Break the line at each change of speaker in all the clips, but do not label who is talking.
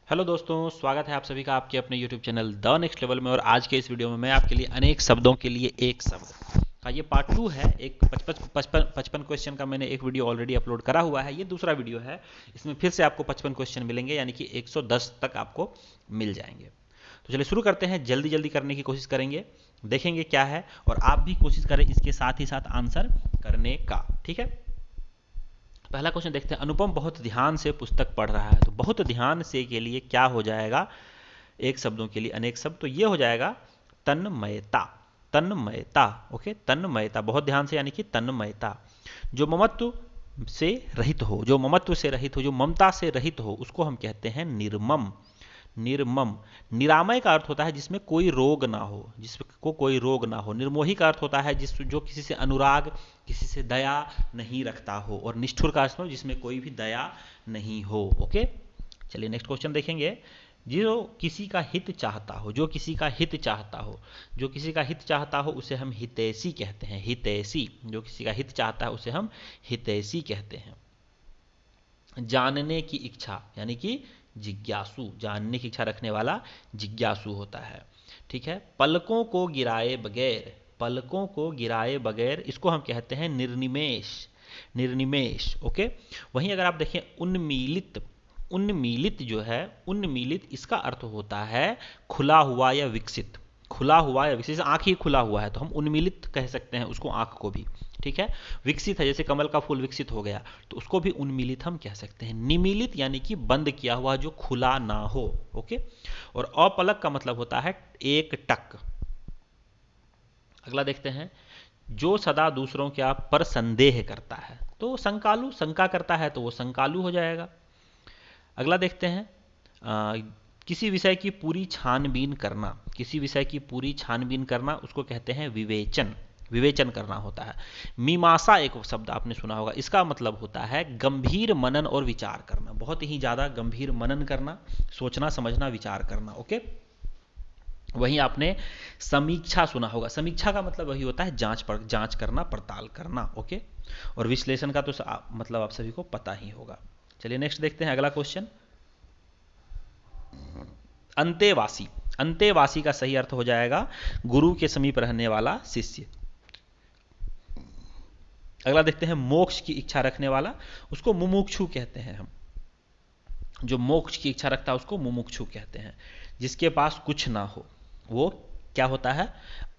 Hello दोस्तों, स्वागत है आप सभी का आपके अपने YouTube channel the next level में। और आज के इस वीडियो में मैं आपके लिए अनेक शब्दों के लिए एक शब्द का ये पार्ट 2 है। एक 55 क्वेश्चन का मैंने एक वीडियो ऑलरेडी अपलोड करा हुआ है, ये दूसरा वीडियो है। इसमें फिर से आपको 55 क्वेश्चन मिलेंगे, यानी कि 110 तक आपको मिल जाएंगे। तो चलिए शुरू करते हैं, जल्दी जल्दी करने की कोशिश करेंगे, देखेंगे क्या है, और आप भी कोशिश करें इसके साथ ही साथ आंसर करने का। ठीक है, पहला क्वेश्चन देखते हैं। अनुपम बहुत ध्यान से पुस्तक पढ़ रहा है, तो बहुत ध्यान से के लिए क्या हो जाएगा? एक शब्दों के लिए अनेक शब्द, तो ये हो जाएगा तन्मयता। तन्मयता, ओके, तन्मयता, बहुत ध्यान से यानी कि तन्मयता। जो ममत्व से रहित हो, जो ममत्व से रहित हो, जो ममता से रहित हो, उसको हम कहते हैं निर्मम। निर्मम। निरामय का अर्थ होता है जिसमें कोई रोग ना हो, जिसको कोई रोग ना हो। निर्मोही का अर्थ होता है जो किसी से अनुराग, किसी से दया नहीं रखता हो। और निष्ठुर का अर्थ जिसमें कोई भी दया नहीं हो। ओके, चलिए नेक्स्ट क्वेश्चन देखेंगे। जो किसी का हित चाहता हो, जो किसी का हित चाहता हो, जो किसी का हित चाहता हो उसे हम हितैषी कहते हैं। हितैषी, जो किसी का हित चाहता है उसे हम हितैषी कहते हैं। जानने की इच्छा यानी कि जिज्ञासु, जानने की इच्छा रखने वाला जिज्ञासु होता है। ठीक है, पलकों को गिराए बगैर, पलकों को गिराए बगैर, इसको हम कहते हैं निर्निमेष। निर्निमेष, ओके। वहीं अगर आप देखें उन्मीलित, उन्मीलित जो है, उन्मीलित इसका अर्थ होता है खुला हुआ या विकसित। खुला हुआ या विकसित, आंख ही खुला हुआ है तो हम उन्मीलित कह सकते हैं उसको, आंख को भी। ठीक है, विकसित है, जैसे कमल का फूल विकसित हो गया तो उसको भी उन्मीलित हम कह सकते हैं। निमीलित यानी कि बंद किया हुआ, जो खुला ना हो। ओके, और अपलक का मतलब होता है एक टक। अगला देखते हैं। जो सदा दूसरों के आप पर संदेह करता है, तो संकालु, शंका करता है तो वो संकालु हो जाएगा। अगला देखते हैं। किसी विषय की पूरी छानबीन करना, किसी विषय की पूरी छानबीन करना, उसको कहते हैं विवेचन। विवेचन करना होता है। मीमांसा एक शब्द आपने सुना होगा, इसका मतलब होता है गंभीर मनन और विचार करना, बहुत ही ज्यादा गंभीर मनन करना, सोचना समझना विचार करना। ओके, वहीं आपने समीक्षा सुना होगा। समीक्षा का मतलब वही होता है जांच करना, पड़ताल करना। ओके, और विश्लेषण का तो मतलब आप सभी को पता ही होगा। चलिए नेक्स्ट देखते हैं, अगला क्वेश्चन। अंतेवासी, अंतेवासी का सही अर्थ हो जाएगा गुरु के समीप रहने वाला शिष्य। अगला देखते हैं। मोक्ष की इच्छा रखने वाला, उसको मुमुक्षु कहते हैं हम। जो मोक्ष की इच्छा रखता है उसको मुमुक्षु कहते हैं। जिसके पास कुछ ना हो वो क्या होता है?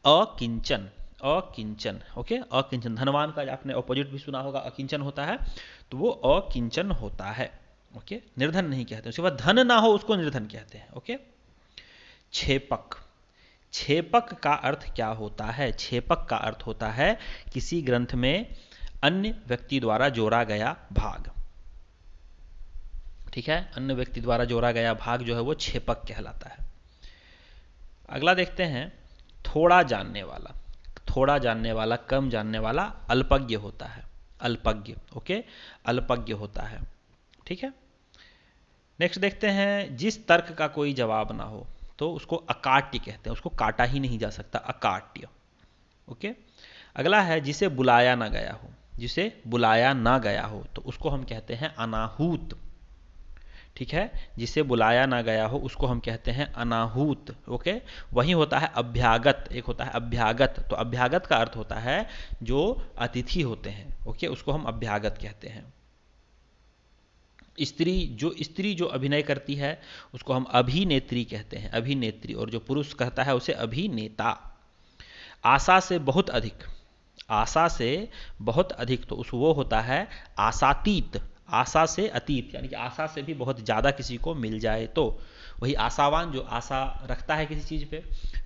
अकिंचन। अकिंचन, ओके, अकिंचन। धनवान का आपने ऑपोजिट भी सुना होगा, अकिंचन होता है, तो वो अकिंचन होता है। ओके, निर्धन नहीं कहते। उसके बाद धन ना हो उसको निर्धन कहते हैं। ओके, छेपक। छेपक का अर्थ क्या होता है? छेपक का अर्थ होता है किसी ग्रंथ में अन्य व्यक्ति द्वारा जोड़ा गया भाग। ठीक है, अन्य व्यक्ति द्वारा जोड़ा गया भाग जो है वो छेपक कहलाता है। अगला देखते हैं। थोड़ा जानने वाला, थोड़ा जानने वाला, कम जानने वाला अल्पज्ञ होता है। अल्पज्ञ, ओके, अल्पज्ञ होता है। ठीक है, नेक्स्ट देखते हैं। जिस तर्क का कोई जवाब ना हो तो उसको अकाट्य कहते हैं, उसको काटा ही नहीं जा सकता, अकाट्य। ओके, अगला है जिसे बुलाया ना गया हो, जिसे बुलाया ना गया हो तो उसको हम कहते हैं अनाहूत। ठीक है, जिसे बुलाया ना गया हो उसको हम कहते हैं अनाहूत। ओके, वही होता है अभ्यागत, एक होता है अभ्यागत। तो अभ्यागत का अर्थ होता है जो अतिथि होते हैं। ओके, उसको हम अभ्यागत कहते हैं। स्त्री जो अभिनय करती है उसको हम अभिनेत्री कहते हैं, अभिनेत्री। और जो पुरुष कहता है उसे अभिनेता। आशा से बहुत अधिक, आशा से बहुत अधिक, तो उस वो होता है आशातीत। आशा से अतीत यानी कि आशा से भी बहुत ज़्यादा किसी को मिल जाए तो वही आशावान, जो आशा रखता है किसी चीज़ पे।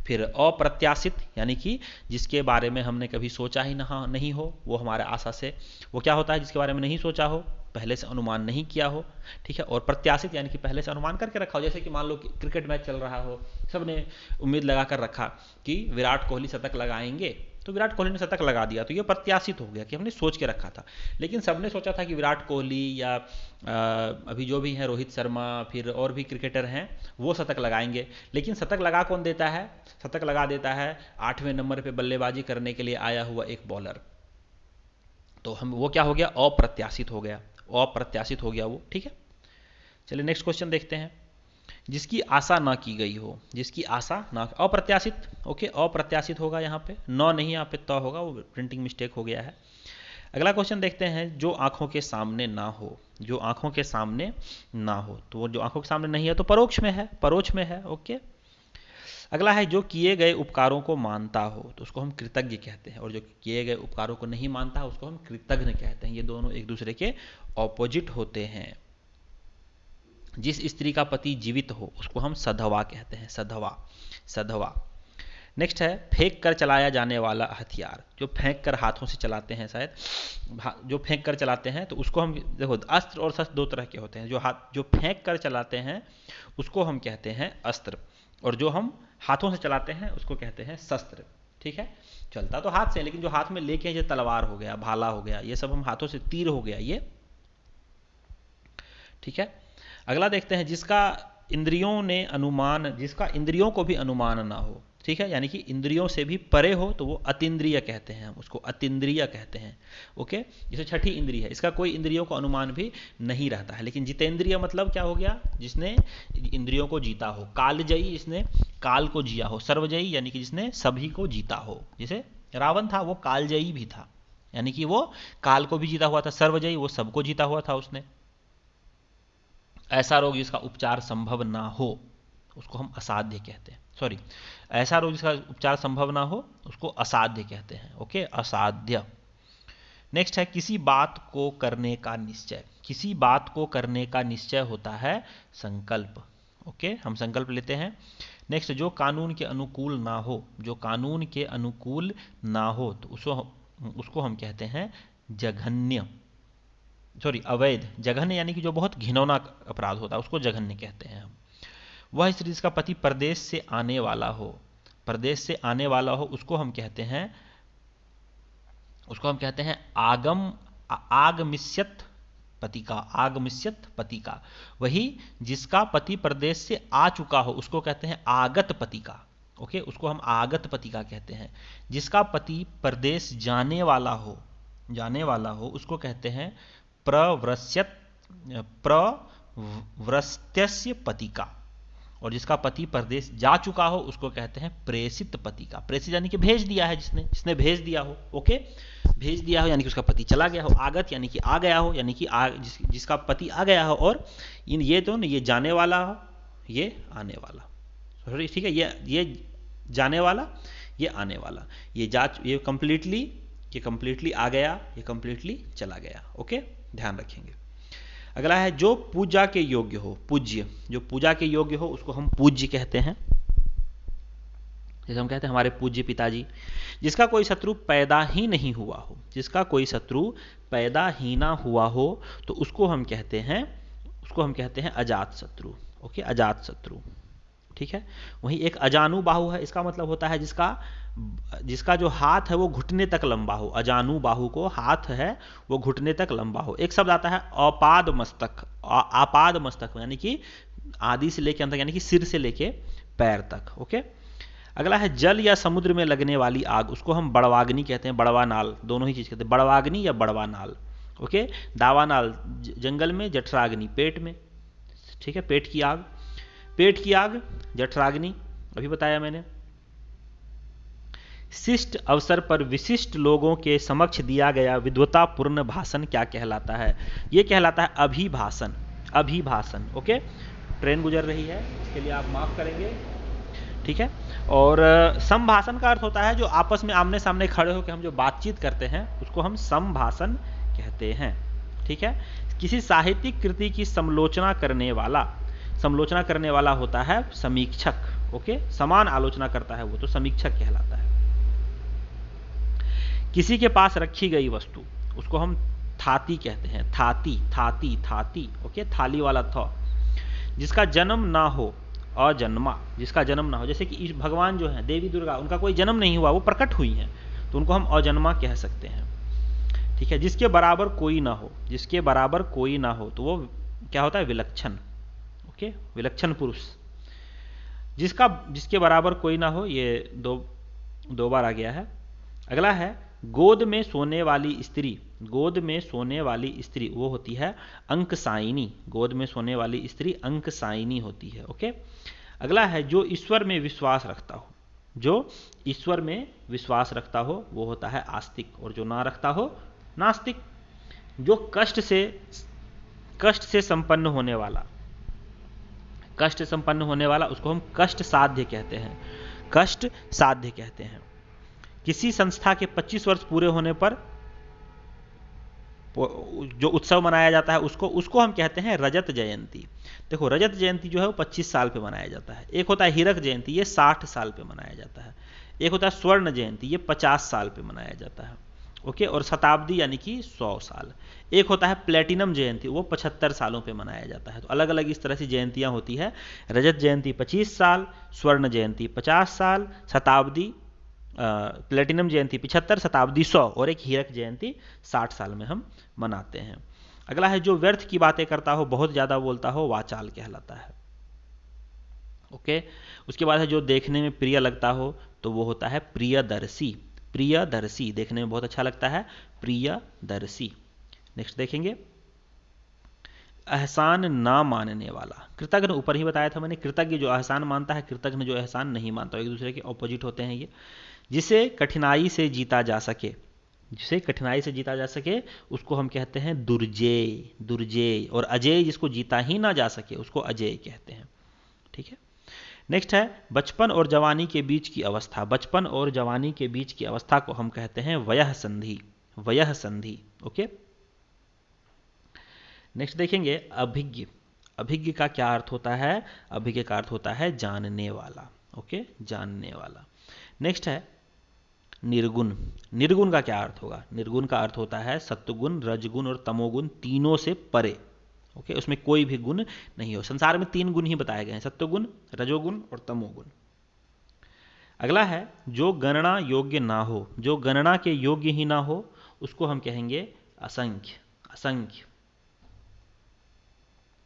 फिर अप्रत्याशित यानी कि जिसके बारे में हमने कभी सोचा ही नहीं हो, वो हमारे आशा से, वो क्या होता है? जिसके बारे में नहीं सोचा हो, पहले से अनुमान नहीं किया हो। ठीक है, और प्रत्याशित यानी कि पहले से अनुमान करके रखा हो। जैसे कि मान लो कि क्रिकेट मैच चल रहा हो, सबने उम्मीद लगा कर रखा कि विराट कोहली शतक लगाएंगे, तो विराट कोहली ने शतक लगा दिया, तो ये प्रत्याशित हो गया कि हमने सोच के रखा था। लेकिन सबने सोचा था कि विराट कोहली या अभी जो भी हैं रोहित शर्मा, फिर और भी क्रिकेटर हैं, वो शतक लगाएंगे। लेकिन शतक लगा कौन देता है? शतक लगा देता है 8वें नंबर पे बल्लेबाजी करने के लिए आया हुआ एक बॉलर। तो हम वो क्या हो गया? अप्रत्याशित हो गया, अप्रत्याशित हो गया वो। ठीक है, चलिए नेक्स्ट क्वेश्चन देखते हैं। जिसकी आशा ना की गई हो, जिसकी आशा ना, अप्रत्याशित। ओके, अप्रत्याशित होगा यहाँ पे, न नहीं यहाँ पे त होगा, वो प्रिंटिंग मिस्टेक हो गया है। अगला क्वेश्चन देखते हैं, जो आंखों के सामने ना हो, जो आंखों के सामने ना हो, तो वो जो आंखों के सामने नहीं है तो परोक्ष में है, परोक्ष में है। ओके, अगला है, जो किए गए उपकारों को मानता हो तो उसको हम कृतज्ञ कहते हैं, और जो किए गए उपकारों को नहीं मानता है उसको हम कृतघ्न कहते हैं। ये दोनों एक दूसरे के ऑपोजिट होते हैं। जिस स्त्री का पति जीवित हो उसको हम सधवा कहते हैं, सधवा, सधवा। नेक्स्ट है, फेंक कर चलाया जाने वाला हथियार, जो फेंक कर हाथों से चलाते हैं, शायद जो फेंक कर चलाते हैं तो उसको हम, देखो अस्त्र और शस्त्र दो तरह के होते हैं। जो फेंक कर चलाते हैं उसको हम कहते हैं अस्त्र, और जो हम हाथों से चलाते हैं उसको कहते हैं शस्त्र। ठीक है, चलता तो हाथ से, लेकिन जो हाथ में लेके, ये तलवार हो गया, भाला हो गया, ये सब हम हाथों से, तीर हो गया ये। ठीक है, अगला देखते हैं, जिसका इंद्रियों को भी अनुमान ना हो। ठीक है, यानी कि इंद्रियों से भी परे हो तो वो अतीन्द्रिय कहते हैं, हम उसको अतीन्द्रिय कहते हैं। ओके, जैसे छठी इंद्रिय है, इसका कोई इंद्रियों को अनुमान भी नहीं रहता है। लेकिन जितेंद्रिय मतलब क्या हो गया, जिसने इंद्रियों को जीता हो। कालजयी, जिसने काल को जिया हो। सर्वजयी यानी कि जिसने सभी को जीता हो, जैसे रावण था वो कालजयी भी था, यानी कि वो काल को भी जीता हुआ था। सर्वजयी, वो सबको जीता हुआ था उसने। ऐसा रोग जिसका उपचार संभव ना हो उसको हम असाध्य कहते हैं। सॉरी, ऐसा रोग जिसका उपचार संभव ना हो उसको असाध्य कहते हैं। ओके, असाध्य। नेक्स्ट है, किसी बात को करने का निश्चय। किसी बात को करने का निश्चय होता है संकल्प। ओके, हम संकल्प लेते हैं। नेक्स्ट, जो कानून के अनुकूल ना हो, जो कानून के अनुकूल ना हो तो उसको हम कहते हैं जघन्य, सॉरी अवैध। जघन्य यानी कि जो बहुत घिनौना अपराध होता है उसको जघन्य कहते हैं हम। वह स्त्री जिसका पति परदेश से आने वाला हो, परदेश से आने वाला हो, उसको हम कहते हैं आगमिष्यत पतिका, आगमिष्यत पतिका। वही जिसका पति परदेश से आ चुका हो उसको कहते हैं आगत पतिका। ओके, उसको हम आगत पतिका कहते हैं। जिसका पति परदेश जाने वाला हो उसको कहते हैं प्रव्रस्त्यस्य पतिका, और जिसका पति परदेश जा चुका हो उसको कहते हैं प्रेषित पतिका। प्रेषित यानी कि भेज दिया है, जिसने भेज दिया हो। ओके, भेज दिया हो यानी कि उसका पति चला गया हो। आगत यानी कि आ गया हो, यानी कि जिसका पति आ गया हो। और ये जाने वाला हो, ये आने वाला। ठीक है, ये जाने वाला, ये आने वाला, ये कंप्लीटली आ गया, ये कंप्लीटली चला गया। ओके, ध्यान रखेंगे। अगला है, जो पूजा के योग्य हो, पूज्य। जो पूजा के योग्य हो उसको हम पूज्य कहते हैं। जैसे हम कहते हैं हमारे पूज्य पिताजी। जिसका कोई शत्रु पैदा ही नहीं हुआ हो, जिसका कोई शत्रु पैदा ही ना हुआ हो तो उसको हम कहते हैं अजात शत्रु। ओके, अजात शत्रु। ठीक है, वहीं एक अजानुबाहु है, इसका मतलब होता है जिसका जो हाथ है वो घुटने तक लंबा हो। अजानुबाहु को हाथ है वो घुटने तक लंबा हो। एक शब्द आता है अपाद मस्तक, आपाद मस्तक यानी कि आदि से लेके अंत, यानी कि सिर से लेके पैर तक। ओके, अगला है, जल या समुद्र में लगने वाली आग, उसको हम बड़वाग्नि कहते हैं, बड़वानाल, दोनों ही चीज कहते हैं, बड़वाग्नि या बड़वानाल। ओके, दावानाल जंगल में, जठराग्नि पेट में। ठीक है, पेट की आग जठराग्नि, अभी बताया मैंने। शिष्ट अवसर पर विशिष्ट लोगों के समक्ष दिया गया विद्वतापूर्ण भाषण क्या कहलाता है? यह कहलाता है अभिभाषण। अभिभाषण। ओके, ट्रेन गुजर रही है, इसके लिए आप माफ करेंगे। ठीक है, और संभाषण का अर्थ होता है जो आपस में आमने सामने खड़े होकर हम जो बातचीत करते हैं उसको हम संभाषण कहते हैं। ठीक है, किसी साहित्यिक कृति की समालोचना करने वाला होता है समीक्षक। ओके, समान आलोचना करता है वो तो समीक्षक कहलाता है। किसी के पास रखी गई वस्तु उसको हम थाती कहते हैं, थाती। ओके, थाली वाला था। जिसका जन्म ना हो, अजन्मा, जिसका जन्म ना हो, जैसे कि भगवान जो है देवी दुर्गा, उनका कोई जन्म नहीं हुआ, वो प्रकट हुई हैं तो उनको हम अजन्मा कह सकते हैं। ठीक है, जिसके बराबर कोई ना हो तो वो क्या होता है? विलक्षण। ओके, विलक्षण पुरुष। जिसके बराबर कोई ना हो, ये दो बार आ गया है। अगला है, गोद में सोने वाली स्त्री गोद में सोने वाली स्त्री वो होती है अंकसायिनी। गोद में सोने वाली स्त्री अंकसायिनी होती है। ओके, अगला है जो ईश्वर में विश्वास रखता हो। जो ईश्वर में विश्वास रखता हो वो होता है आस्तिक, और जो ना रखता हो नास्तिक। जो कष्ट से संपन्न होने वाला उसको हम कष्ट साध्य कहते हैं। कष्ट साध्य कहते हैं। किसी संस्था के 25 वर्ष पूरे होने पर जो उत्सव मनाया जाता है उसको हम कहते हैं रजत जयंती। देखो, रजत जयंती जो है वो 25 साल पे मनाया जाता है। एक होता है हीरक जयंती, ये 60 साल पे मनाया जाता है। एक होता है स्वर्ण जयंती, ये 50 साल पे मनाया जाता है। ओके, और शताब्दी यानी कि 100 साल। एक होता है प्लेटिनम जयंती, वो 75 सालों पे मनाया जाता है। तो अलग अलग इस तरह से जयंतियां होती है। रजत जयंती 25 साल, स्वर्ण जयंती 50 साल, शताब्दी प्लेटिनम जयंती 75, शताब्दी 100 और एक हीरक जयंती 60 साल में हम मनाते हैं। अगला है जो व्यर्थ की बातें करता हो, बहुत ज्यादा बोलता हो, वाचाल कहलाता है। ओके, उसके बाद है जो देखने में प्रिय लगता हो, तो वो होता है प्रियदर्शी। प्रियदर्शी देखने में बहुत अच्छा लगता है, प्रियदर्शी। नेक्स्ट देखेंगे, एहसान ना मानने वाला। कृतज्ञ ऊपर ही बताया था मैंने, कृतज्ञ जो एहसान मानता है, कृतज्ञ जो एहसान नहीं मानता, एक दूसरे के ऑपोजिट होते हैं ये। जिसे कठिनाई से जीता जा सके, जिसे कठिनाई से जीता जा सके उसको हम कहते हैं दुर्जेय। दुर्जेय। और अजेय जिसको जीता ही ना जा सके उसको अजेय कहते हैं। ठीक है, नेक्स्ट है बचपन और जवानी के बीच की अवस्था। बचपन और जवानी के बीच की अवस्था को हम कहते हैं वयः संधि। वयः संधि। ओके, नेक्स्ट देखेंगे अभिज्ञ। अभिज्ञ का क्या अर्थ होता है? अभिज्ञ का अर्थ होता है जानने वाला। ओके, जानने वाला। नेक्स्ट है निर्गुण। निर्गुण का क्या अर्थ होगा? निर्गुण का अर्थ होता है सत्वगुण, रजगुण और तमोगुण तीनों से परे। ओके, उसमें कोई भी गुण नहीं हो। संसार में 3 गुण ही बताए गए हैं, सत्वगुण, रजोगुण और तमोगुण। अगला है जो गणना योग्य ना हो। जो गणना के योग्य ही ना हो उसको हम कहेंगे असंख्य। असंख्य।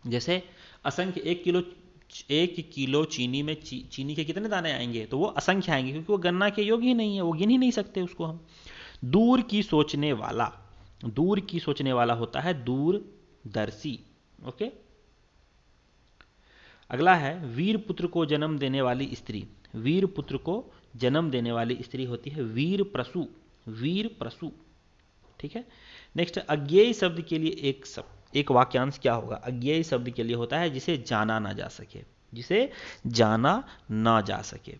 जैसे असंख्य 1 किलो चीनी में चीनी के कितने दाने आएंगे? तो वो असंख्य आएंगे, क्योंकि वो गणना के योग्य ही नहीं है, वो गिन ही नहीं सकते उसको हम। दूर की सोचने वाला। दूर की सोचने वाला होता है दूरदर्शी। ओके, अगला है वीर पुत्र को जन्म देने वाली स्त्री। वीर पुत्र को जन्म देने वाली स्त्री होती है वीर प्रसू। वीर प्रसू। ठीक है, नेक्स्ट अज्ञेय शब्द के लिए एक वाक्यांश क्या होगा? अज्ञेय शब्द के लिए होता है जिसे जाना ना जा सके। जिसे जाना ना जा सके।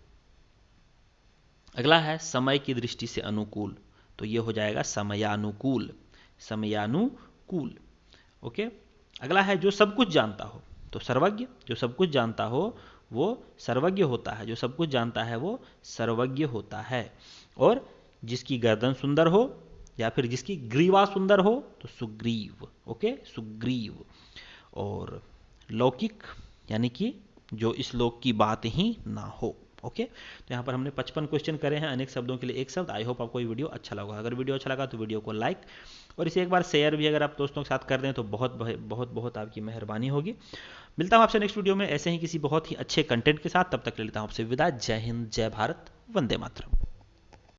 अगला है समय की दृष्टि से अनुकूल, तो ये हो जाएगा समयानुकूल। समयानुकूल। ओके, अगला है जो सब कुछ जानता हो, तो सर्वज्ञ। जो सब कुछ जानता हो वो सर्वज्ञ होता है। जो सब कुछ जानता है वो सर्वज्ञ होता है। और जिसकी गर्दन सुंदर हो या फिर जिसकी ग्रीवा सुंदर हो तो सुग्रीव। ओके, सुग्रीव। और लौकिक यानी कि जो इस लोक की बात ही ना हो। ओके, तो यहाँ पर हमने 55 क्वेश्चन करे हैं, अनेक शब्दों के लिए एक शब्द। आई होप आपको ये वीडियो अच्छा लगा। अगर वीडियो अच्छा लगा तो वीडियो को लाइक और इसे एक बार शेयर भी अगर आप दोस्तों के साथ कर दें तो बहुत बहुत बहुत आपकी मेहरबानी होगी। मिलता हूँ आपसे नेक्स्ट वीडियो में ऐसे ही किसी बहुत ही अच्छे कंटेंट के साथ। तब तक ले लेता हूँ आपसे विदा। जय हिंद, जय भारत, वंदे मातरम।